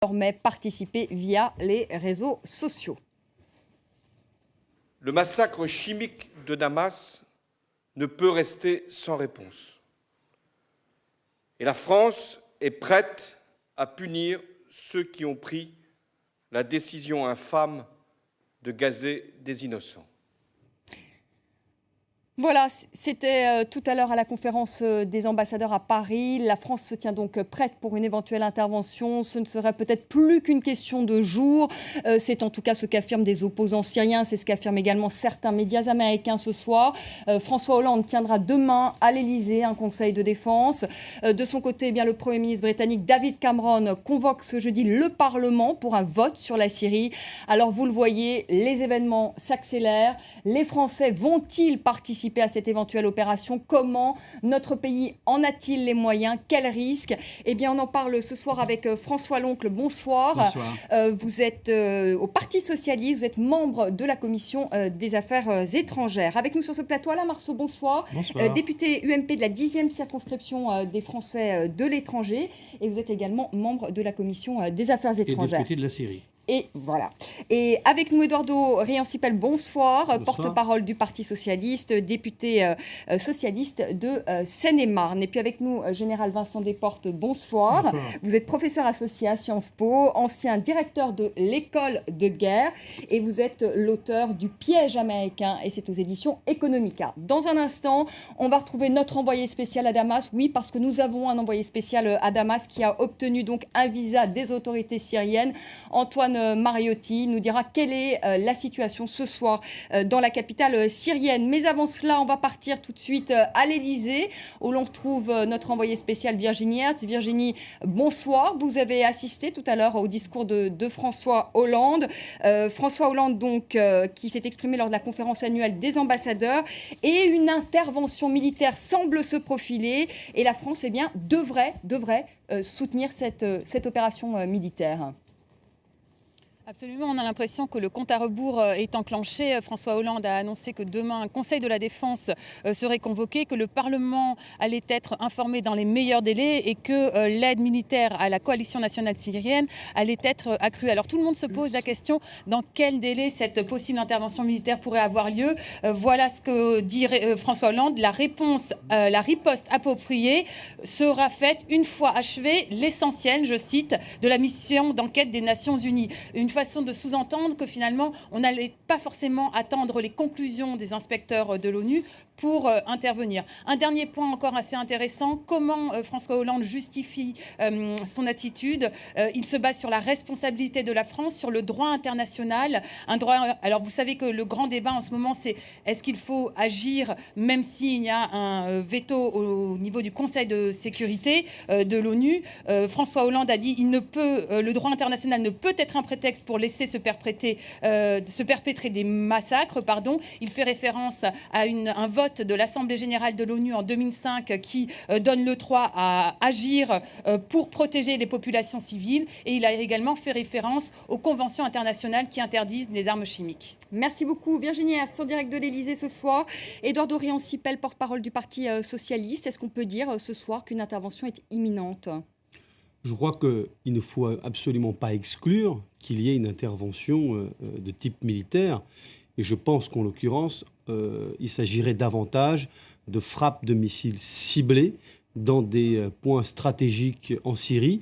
désormais participer via les réseaux sociaux. Le massacre chimique de Damas ne peut rester sans réponse. Et la France est prête à punir ceux qui ont pris la décision infâme de gazer des innocents. Voilà, c'était tout à l'heure à la conférence des ambassadeurs à Paris. La France se tient donc prête pour une éventuelle intervention. Ce ne serait peut-être plus qu'une question de jours. C'est en tout cas ce qu'affirment des opposants syriens. C'est ce qu'affirment également certains médias américains ce soir. François Hollande tiendra demain à l'Elysée un conseil de défense. De son côté, eh bien, le Premier ministre britannique David Cameron convoque ce jeudi le Parlement pour un vote sur la Syrie. Alors vous le voyez, les événements s'accélèrent. Les Français vont-ils participer à cette éventuelle opération? Comment notre pays en a-t-il les moyens? Quels risques? Eh bien, on en parle ce soir avec François Loncle. Bonsoir. Bonsoir. Vous êtes au Parti Socialiste, vous êtes membre de la Commission des Affaires étrangères. Avec nous sur ce plateau, Alain Marceau, bonsoir. Bonsoir. Député UMP de la 10e circonscription des Français de l'étranger. Et vous êtes également membre de la Commission des Affaires étrangères. Et député de la Syrie. Et voilà. Et avec nous, Eduardo Riancipel, bonsoir, porte-parole du Parti Socialiste, député socialiste de Seine-et-Marne. Et puis avec nous, Général Vincent Desportes, bonsoir. Bonsoir. Vous êtes professeur associé à Sciences Po, ancien directeur de l'école de guerre, et vous êtes l'auteur du Piège américain, et c'est aux éditions Economica. Dans un instant, on va retrouver notre envoyé spécial à Damas. Oui, parce que nous avons un envoyé spécial à Damas qui a obtenu donc un visa des autorités syriennes. Antoine Mariotti nous dira quelle est la situation ce soir dans la capitale syrienne. Mais avant cela, on va partir tout de suite à l'Elysée, où l'on retrouve notre envoyée spéciale Virginie Hertz. Virginie, bonsoir. Vous avez assisté tout à l'heure au discours de François Hollande. François Hollande, donc, qui s'est exprimé lors de la conférence annuelle des ambassadeurs. Et une intervention militaire semble se profiler. Et la France, eh bien, devrait soutenir cette opération militaire. Absolument, on a l'impression que le compte à rebours est enclenché. François Hollande a annoncé que demain, un Conseil de la Défense serait convoqué, que le Parlement allait être informé dans les meilleurs délais et que l'aide militaire à la coalition nationale syrienne allait être accrue. Alors tout le monde se pose la question dans quel délai cette possible intervention militaire pourrait avoir lieu. Voilà ce que dit François Hollande. La riposte appropriée sera faite une fois achevé l'essentiel, je cite, de la mission d'enquête des Nations Unies. Une façon de sous-entendre que finalement, on n'allait pas forcément attendre les conclusions des inspecteurs de l'ONU pour intervenir. Un dernier point encore assez intéressant, comment François Hollande justifie son attitude. Il se base sur la responsabilité de la France, sur le droit international. Alors vous savez que le grand débat en ce moment, c'est est-ce qu'il faut agir même s'il y a un veto au niveau du Conseil de sécurité de l'ONU. François Hollande a dit le droit international ne peut être un prétexte pour laisser se perpétrer des massacres. Il fait référence à un vote de l'Assemblée générale de l'ONU en 2005 qui donne le droit à agir pour protéger les populations civiles. Et il a également fait référence aux conventions internationales qui interdisent les armes chimiques. Merci beaucoup. Virginie Hertz, en direct de l'Elysée ce soir. Eduardo Riancipel, porte-parole du Parti Socialiste. Est-ce qu'on peut dire ce soir qu'une intervention est imminente ? Je crois qu'il ne faut absolument pas exclure qu'il y ait une intervention de type militaire. Et je pense qu'en l'occurrence, il s'agirait davantage de frappes de missiles ciblées dans des points stratégiques en Syrie.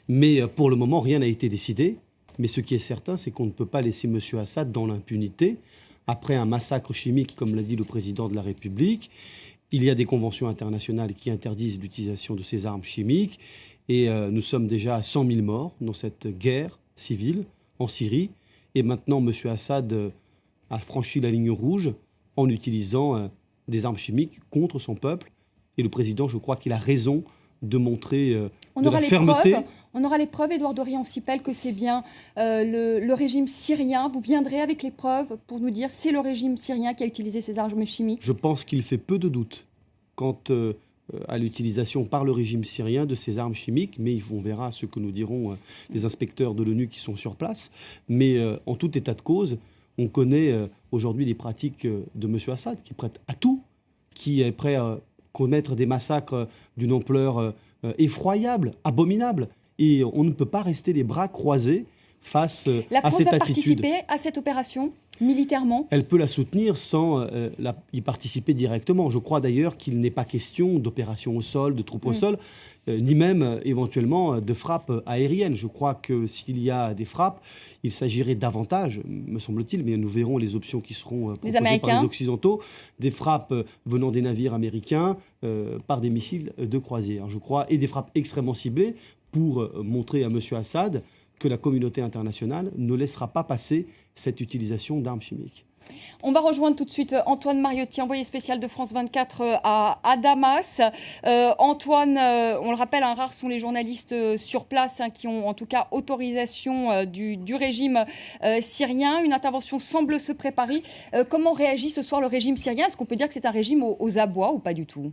Mais pour le moment, rien n'a été décidé. Mais ce qui est certain, c'est qu'on ne peut pas laisser M. Assad dans l'impunité. Après un massacre chimique, comme l'a dit le président de la République, il y a des conventions internationales qui interdisent l'utilisation de ces armes chimiques. Et nous sommes déjà à 100 000 morts dans cette guerre civile en Syrie. Et maintenant, M. Assad a franchi la ligne rouge en utilisant des armes chimiques contre son peuple. Et le président, je crois qu'il a raison de montrer de la fermeté. On aura les preuves, Eduardo Riancipel, que c'est bien le régime syrien. Vous viendrez avec les preuves pour nous dire c'est le régime syrien qui a utilisé ces armes chimiques. Je pense qu'il fait peu de doute quant à l'utilisation par le régime syrien de ces armes chimiques, mais on verra ce que nous diront les inspecteurs de l'ONU qui sont sur place. Mais en tout état de cause, on connaît aujourd'hui les pratiques de M. Assad, qui est prêt à tout, qui est prêt à commettre des massacres d'une ampleur effroyable, abominable, et on ne peut pas rester les bras croisés face La à France cette va attitude. participer à cette opération militairement? Elle peut la soutenir sans y participer directement. Je crois d'ailleurs qu'il n'est pas question d'opération au sol, de troupes au sol, ni même éventuellement de frappes aériennes. Je crois que s'il y a des frappes, il s'agirait davantage, me semble-t-il, mais nous verrons les options qui seront proposées par les Occidentaux, des frappes venant des navires américains par des missiles de croisière, je crois, et des frappes extrêmement ciblées pour montrer à M. Assad que la communauté internationale ne laissera pas passer cette utilisation d'armes chimiques. On va rejoindre tout de suite Antoine Mariotti, envoyé spécial de France 24 à Damas. Antoine, on le rappelle, rares sont les journalistes sur place qui ont en tout cas autorisation du régime syrien. Une intervention semble se préparer. Comment réagit ce soir le régime syrien? Est-ce qu'on peut dire que c'est un régime aux abois ou pas du tout?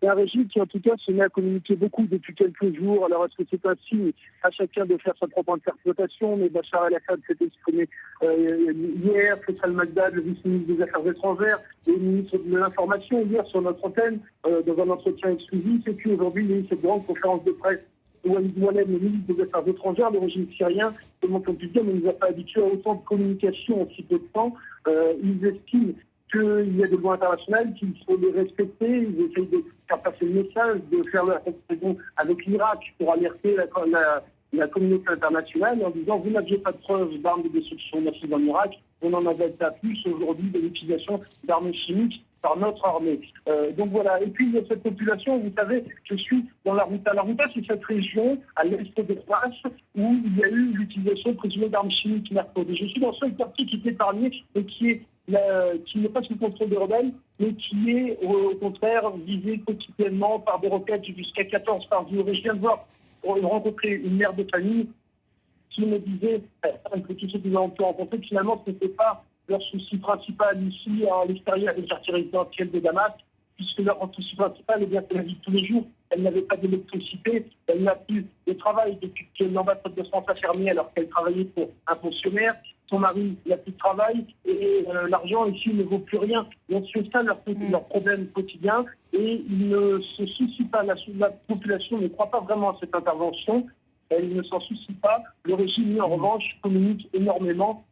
C'est un régime qui, en tout cas, se met à communiquer beaucoup depuis quelques jours. Alors, est-ce que c'est un signe à chacun de faire sa propre interprétation? Mais Bachar el-Assad s'est exprimé hier, Faisal Magdad, le vice-ministre des Affaires étrangères, et le ministre de l'Information, hier sur notre antenne, dans un entretien exclusif. Et puis aujourd'hui, il y a eu cette grande conférence de presse. Walid Mualem, le ministre des Affaires étrangères, le régime syrien, comment on peut dire, ne nous a pas habitués à autant de communication en si peu de temps. Ils estiment qu'il y a des lois internationales, qu'il faut les respecter. Ils essayent de faire passer le message, de faire la comparaison avec l'Irak pour alerter la communauté internationale en disant vous n'aviez pas de preuves d'armes de destruction massive en Irak, on en avait pas plus aujourd'hui de l'utilisation d'armes chimiques par notre armée. Donc voilà. Et puis il y a cette population, vous savez, je suis dans la Ghouta. La Ghouta, c'est cette région à l'est de Damas où il y a eu l'utilisation présumée d'armes chimiques mercredi. Je suis dans ce quartier qui est épargné et qui n'est pas sous contrôle des rebelles, mais qui est au contraire visé quotidiennement par des roquettes jusqu'à 14 par jour. Et je viens de rencontrer une mère de famille qui me disait que tous ceux qui l'ont rencontré, finalement, ce n'était pas leur souci principal ici à l'extérieur des quartiers résidentiels de Damas, puisque leur souci principal est bien que la vie de tous les jours. Elle n'avait pas d'électricité, elle n'a plus de travail depuis que l'ambassade de France a fermé alors qu'elle travaillait pour un fonctionnaire. Son mari n'a plus de travail et l'argent ici ne vaut plus rien. Donc c'est ça leur problème quotidien et ils ne se soucient pas, la population ne croit pas vraiment à cette intervention, elle ne s'en soucie pas. Le régime, en revanche, communique énormément.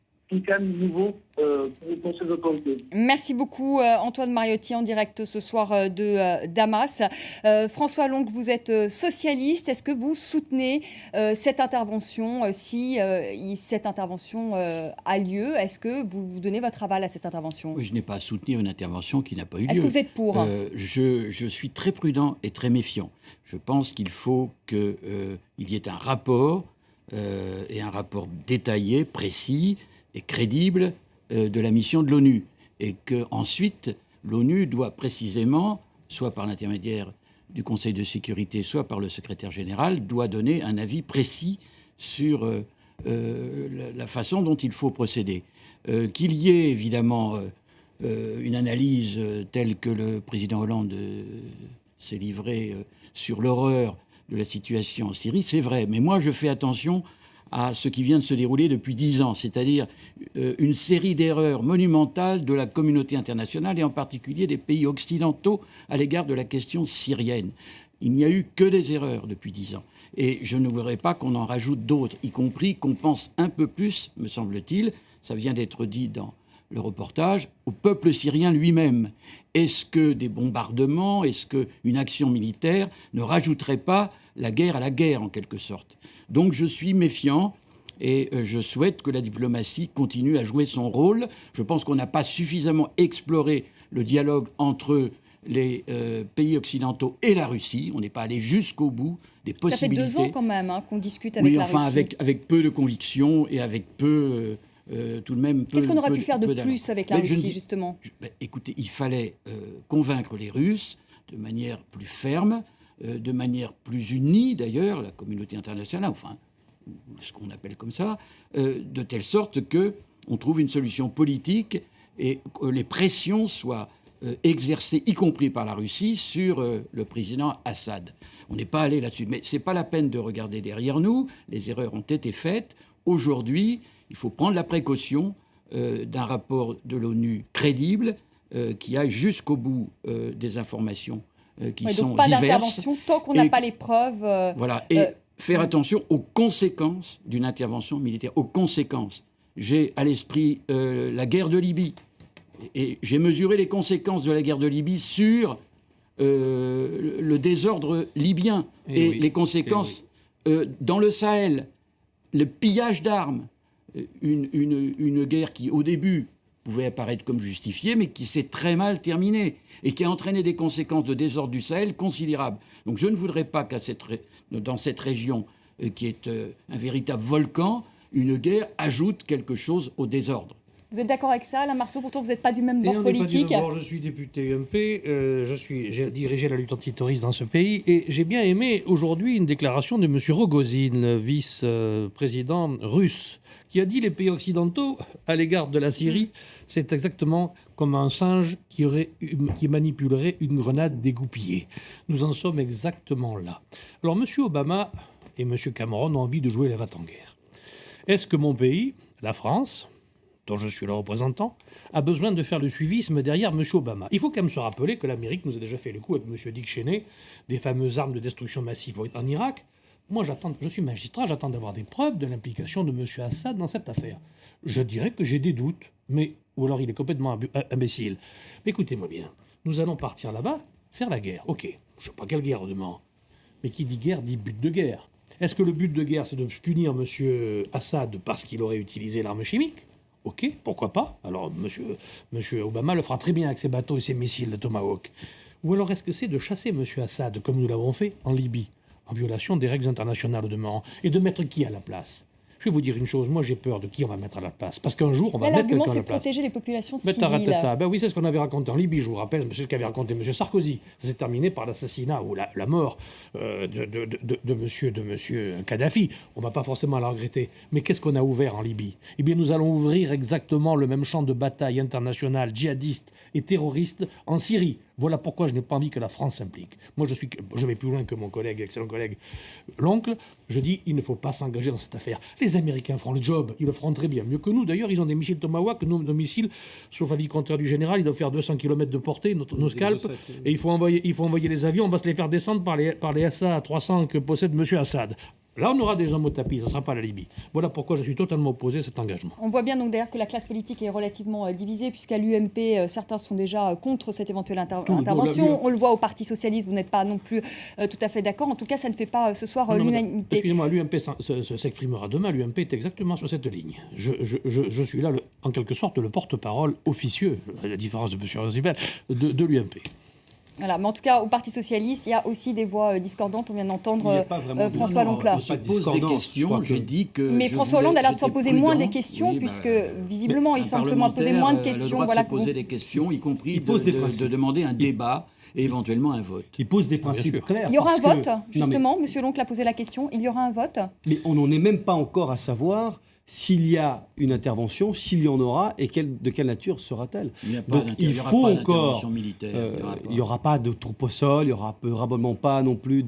Quand même nouveau pour ces autorités. Merci beaucoup Antoine Mariotti en direct ce soir de Damas. François Long, vous êtes socialiste. Est-ce que vous soutenez cette intervention si cette intervention a lieu? Est-ce que vous donnez votre aval à cette intervention? Oui, je n'ai pas à soutenir une intervention qui n'a pas eu lieu. Est-ce que vous êtes pour? Je suis très prudent et très méfiant. Je pense qu'il faut qu'il y ait un rapport et un rapport détaillé, précis et crédible de la mission de l'ONU. Et qu'ensuite, l'ONU doit précisément, soit par l'intermédiaire du Conseil de sécurité, soit par le secrétaire général, doit donner un avis précis sur la façon dont il faut procéder. Qu'il y ait évidemment une analyse telle que le président Hollande s'est livré sur l'horreur de la situation en Syrie, c'est vrai. Mais moi, je fais attention à ce qui vient de se dérouler depuis 10 ans, c'est-à-dire une série d'erreurs monumentales de la communauté internationale et en particulier des pays occidentaux à l'égard de la question syrienne. Il n'y a eu que des erreurs depuis 10 ans. Et je ne voudrais pas qu'on en rajoute d'autres, y compris qu'on pense un peu plus, me semble-t-il, ça vient d'être dit dans le reportage, au peuple syrien lui-même. Est-ce que des bombardements, est-ce qu'une action militaire ne rajouterait pas la guerre à la guerre, en quelque sorte? Donc je suis méfiant et je souhaite que la diplomatie continue à jouer son rôle. Je pense qu'on n'a pas suffisamment exploré le dialogue entre les pays occidentaux et la Russie. On n'est pas allé jusqu'au bout des possibilités. Ça fait 2 ans quand même qu'on discute avec la Russie. Avec peu de conviction et avec peu... tout de même... Qu'est-ce qu'on aurait pu faire de plus avec la Russie, justement? Écoutez, il fallait convaincre les Russes de manière plus ferme, de manière plus unie d'ailleurs, la communauté internationale, enfin ce qu'on appelle comme ça, de telle sorte qu'on trouve une solution politique et que les pressions soient exercées, y compris par la Russie, sur le président Assad. On n'est pas allé là-dessus. Mais ce n'est pas la peine de regarder derrière nous. Les erreurs ont été faites. Aujourd'hui, il faut prendre la précaution d'un rapport de l'ONU crédible qui aille jusqu'au bout des informations qui Ouais, sont donc pas diverses. d'intervention tant qu'on n'a pas les preuves. Voilà, et faire attention aux conséquences d'une intervention militaire, aux conséquences. J'ai à l'esprit la guerre de Libye, et j'ai mesuré les conséquences de la guerre de Libye sur le désordre libyen et les conséquences dans le Sahel, le pillage d'armes, une guerre qui, au début, pouvait apparaître comme justifiée, mais qui s'est très mal terminée et qui a entraîné des conséquences de désordre du Sahel considérables. Donc je ne voudrais pas dans cette région qui est un véritable volcan, une guerre ajoute quelque chose au désordre. Vous êtes d'accord avec ça, Alain Marceau? Pourtant, vous n'êtes pas du même bord on n'est pas politique. du même bord. Je suis député UMP, j'ai dirigé la lutte antiterroriste dans ce pays, et j'ai bien aimé aujourd'hui une déclaration de M. Rogozin, vice-président russe, qui a dit les pays occidentaux, à l'égard de la Syrie, c'est exactement comme un singe qui manipulerait une grenade dégoupillée. Nous en sommes exactement là. Alors, M. Obama et M. Cameron ont envie de jouer la va-t-en-guerre. Est-ce que mon pays, la France, dont je suis le représentant, a besoin de faire le suivisme derrière M. Obama? Il faut quand même se rappeler que l'Amérique nous a déjà fait le coup avec M. Dick Cheney, des fameuses armes de destruction massive en Irak. Moi, je suis magistrat, j'attends d'avoir des preuves de l'implication de M. Assad dans cette affaire. Je dirais que j'ai des doutes, ou alors il est complètement imbécile. Mais écoutez-moi bien, nous allons partir là-bas, faire la guerre. Ok, je ne sais pas quelle guerre on demande, mais qui dit guerre dit but de guerre. Est-ce que le but de guerre, c'est de punir M. Assad parce qu'il aurait utilisé l'arme chimique? Ok, pourquoi pas? Alors, monsieur Obama le fera très bien avec ses bateaux et ses missiles de Tomahawk. Ou alors est-ce que c'est de chasser M. Assad, comme nous l'avons fait en Libye, en violation des règles internationales au demeurant, et de mettre qui à la place? Je vais vous dire une chose, moi j'ai peur de qui on va mettre à la place. Parce qu'un jour, on va mettre quelqu'un à la place. L'argument, c'est protéger les populations civiles. Ben oui, c'est ce qu'on avait raconté en Libye, je vous rappelle, c'est ce qu'avait raconté M. Sarkozy. Ça s'est terminé par l'assassinat ou la mort de monsieur Kadhafi. On ne va pas forcément la regretter. Mais qu'est-ce qu'on a ouvert en Libye? Eh bien, nous allons ouvrir exactement le même champ de bataille international, djihadiste et terroriste en Syrie. Voilà pourquoi je n'ai pas envie que la France s'implique. Moi, je vais plus loin que mon collègue, excellent collègue, l'oncle. Je dis, il ne faut pas s'engager dans cette affaire. Les Américains feront le job. Ils le feront très bien, mieux que nous. D'ailleurs, ils ont des missiles Tomahawk. Nos missiles, sauf avis contraire du général, ils doivent faire 200 km de portée, nos scalps. Et il faut envoyer les avions. On va se les faire descendre par les SA-300 que possède M. Assad. Là, on aura des hommes au tapis, ça ne sera pas la Libye. Voilà pourquoi je suis totalement opposé à cet engagement. On voit bien donc d'ailleurs que la classe politique est relativement divisée, puisqu'à l'UMP, certains sont déjà contre cette éventuelle intervention. On le voit au Parti Socialiste, vous n'êtes pas non plus tout à fait d'accord. En tout cas, ça ne fait pas ce soir l'unanimité. Excusez-moi, l'UMP s'exprimera demain. L'UMP est exactement sur cette ligne. Je suis là, en quelque sorte, le porte-parole officieux, à la différence de M. Rosibel, de l'UMP. Voilà, mais en tout cas, au Parti Socialiste, il y a aussi des voix discordantes. On vient d'entendre François Longlard. On se pose des questions, j'ai dit que... Mais François Hollande a l'air de s'en poser moins des questions, puisque visiblement, il semble seulement poser moins de questions. Le droit de se poser des questions, y compris de demander un débat et éventuellement un vote. Il pose des principes clairs. Il y aura un vote, justement. Monsieur Loncle a posé la question. Il y aura un vote. Mais on n'en est même pas encore à savoir s'il y a une intervention, s'il y en aura, et de quelle nature sera-t-elle? Donc il faut encore... Il n'y aura pas de troupes au sol, il n'y aura probablement pas non plus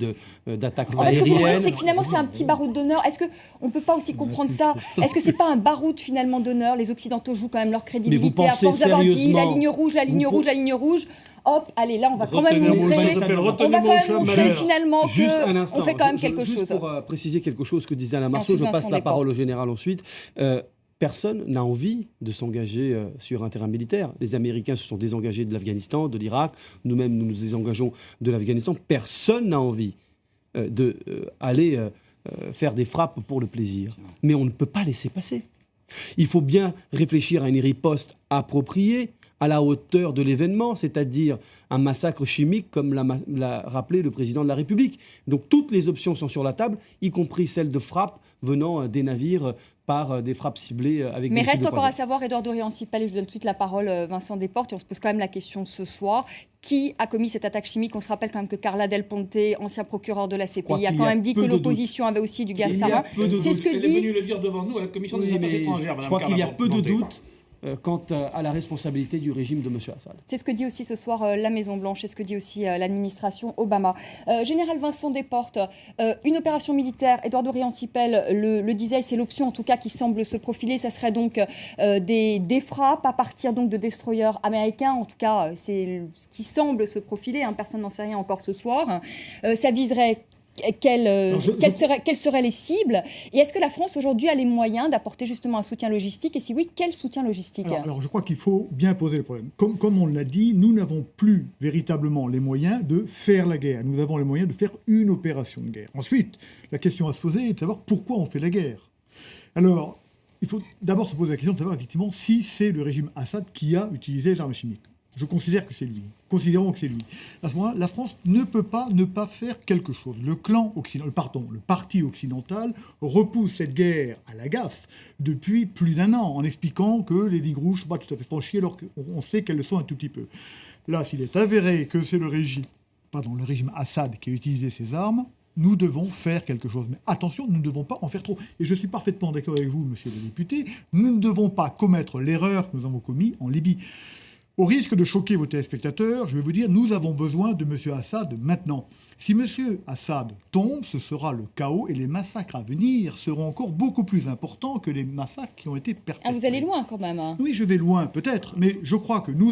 d'attaques aériennes. Ce que vous dites, c'est que finalement c'est un petit baroud d'honneur. Est-ce qu'on ne peut pas aussi comprendre ça? Est-ce que ce n'est pas un baroud finalement d'onneur? Les Occidentaux jouent quand même leur crédibilité à force d'avoir dit la ligne rouge, la ligne rouge, la ligne rouge. Hop, allez, là, on va quand même montrer finalement qu'on fait quand même quelque chose. Juste pour préciser quelque chose que disait Alain Marceau, je passe la parole au général ensuite. Personne n'a envie de s'engager sur un terrain militaire. Les Américains se sont désengagés de l'Afghanistan, de l'Irak. Nous-mêmes, nous nous désengageons de l'Afghanistan. Personne n'a envie d'aller faire des frappes pour le plaisir. Mais on ne peut pas laisser passer. Il faut bien réfléchir à une riposte appropriée, à la hauteur de l'événement, c'est-à-dire un massacre chimique, comme l'a rappelé le président de la République. Donc toutes les options sont sur la table, y compris celle de frappe venant des navires par des frappes ciblées avec des missiles de croisière. Mais reste encore à savoir, Édouard Dorian-Sipel, et je vous donne tout de suite la parole, Vincent Desportes, et on se pose quand même la question ce soir. Qui a commis cette attaque chimique? On se rappelle quand même que Carla Del Ponte, ancien procureur de la CPI, a quand même dit que l'opposition avait aussi du gaz sarin. C'est ce que dit... Elle est venue le dire devant nous à la Commission des Affaires étrangères. Je crois qu'il y a peu de doutes quant à la responsabilité du régime de M. Assad. C'est ce que dit aussi ce soir la Maison-Blanche, c'est ce que dit aussi l'administration Obama. Général Vincent Desportes, une opération militaire, Eduardo Riancipel le disait, c'est l'option en tout cas qui semble se profiler, ça serait donc des frappes à partir donc de destroyers américains, en tout cas c'est ce qui semble se profiler, hein, personne n'en sait rien encore ce soir. Ça viserait quelles seraient les cibles? Et est-ce que la France aujourd'hui a les moyens d'apporter justement un soutien logistique? Et si oui, quel soutien logistique? Alors je crois qu'il faut bien poser le problème. Comme on l'a dit, nous n'avons plus véritablement les moyens de faire la guerre. Nous avons les moyens de faire une opération de guerre. Ensuite, la question à se poser est de savoir pourquoi on fait la guerre. Alors, il faut d'abord se poser la question de savoir effectivement si c'est le régime Assad qui a utilisé les armes chimiques. Je considère que c'est lui. Considérons que c'est lui. À ce moment-là, la France ne peut pas ne pas faire quelque chose. Le parti occidental repousse cette guerre à la gaffe depuis plus d'1 an en expliquant que les lignes rouges ne sont pas tout à fait franchies alors qu'on sait qu'elles le sont un tout petit peu. Là, s'il est avéré que c'est le régime Assad qui a utilisé ces armes, nous devons faire quelque chose. Mais attention, nous ne devons pas en faire trop. Et je suis parfaitement d'accord avec vous, monsieur le député, nous ne devons pas commettre l'erreur que nous avons commise en Libye. Au risque de choquer vos téléspectateurs, je vais vous dire, nous avons besoin de M. Assad maintenant. Si M. Assad tombe, ce sera le chaos et les massacres à venir seront encore beaucoup plus importants que les massacres qui ont été perpétrés. Ah, vous allez loin quand même. Hein. Oui, je vais loin peut-être, mais je crois que nous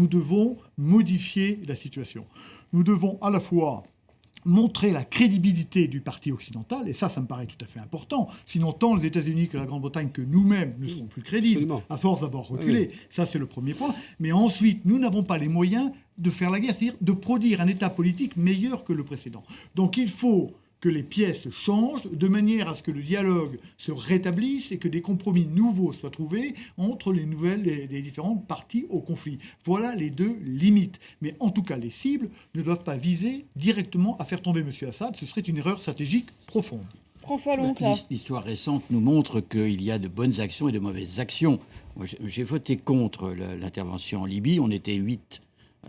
devons modifier la situation. Nous devons à la fois montrer la crédibilité du parti occidental, et ça me paraît tout à fait important. Sinon, tant les États-Unis que la Grande-Bretagne que nous-mêmes ne serons plus crédibles, absolument, à force d'avoir reculé. Oui. Ça, c'est le premier point. Mais ensuite, nous n'avons pas les moyens de faire la guerre, c'est-à-dire de produire un État politique meilleur que le précédent. Donc il faut que les pièces changent de manière à ce que le dialogue se rétablisse et que des compromis nouveaux soient trouvés entre les différentes parties au conflit. Voilà les deux limites. Mais en tout cas, les cibles ne doivent pas viser directement à faire tomber M. Assad. Ce serait une erreur stratégique profonde. François Loncle. L'histoire récente nous montre qu'il y a de bonnes actions et de mauvaises actions. Moi, j'ai voté contre l'intervention en Libye. On était 8.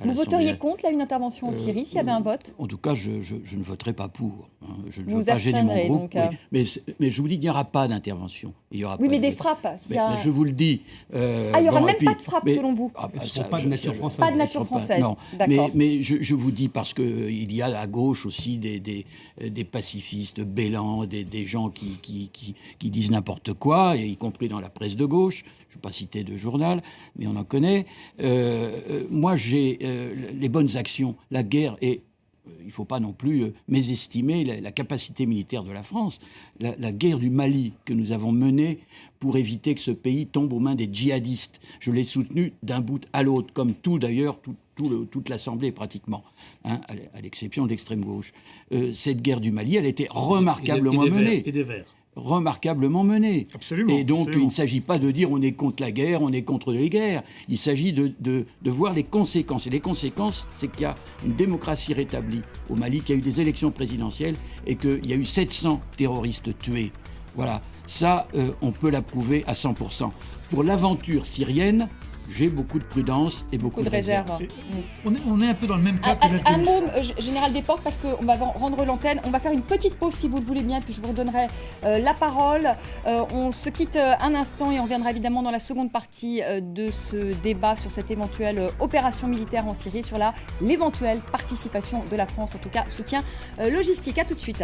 Vous voteriez contre une intervention en Syrie s'il y avait un vote? En tout cas, je ne voterai pas pour. Hein. Je ne vous veux pas gêner mon groupe. Donc, oui. Mais je vous dis qu'il n'y aura pas d'intervention. Oui, mais des frappes. Mais je vous le dis. Il n'y aura même pas de frappe selon vous? Elles ne seront pas de nature française. Pas de nature française. Non. Mais je vous dis parce qu'il y a à gauche aussi des pacifistes bêlants, des gens qui disent n'importe quoi, y compris dans la presse de gauche. Je ne vais pas citer de journal, mais on en connaît. Moi, j'ai les bonnes actions. La guerre, et il ne faut pas non plus mésestimer la capacité militaire de la France. La guerre du Mali que nous avons menée pour éviter que ce pays tombe aux mains des djihadistes. Je l'ai soutenue d'un bout à l'autre, comme tout d'ailleurs, toute l'Assemblée pratiquement, hein, à l'exception de l'extrême gauche. Cette guerre du Mali, elle était remarquablement menée. Et des Verts. Remarquablement menée. Absolument. Et donc, absolument. Il ne s'agit pas de dire on est contre la guerre, on est contre les guerres. Il s'agit de voir les conséquences. Et les conséquences, c'est qu'il y a une démocratie rétablie au Mali, qu'il y a eu des élections présidentielles et qu'il y a eu 700 terroristes tués. Voilà. Ça, on peut l'approuver à 100%. Pour l'aventure syrienne, j'ai beaucoup de prudence et beaucoup de réserve. On est un peu dans le même cas que un mot, Général Desportes, parce qu'on va rendre l'antenne. On va faire une petite pause si vous le voulez bien, puis je vous redonnerai la parole. On se quitte un instant et on reviendra évidemment dans la seconde partie de ce débat sur cette éventuelle opération militaire en Syrie, sur l'éventuelle participation de la France, en tout cas soutien logistique. À tout de suite.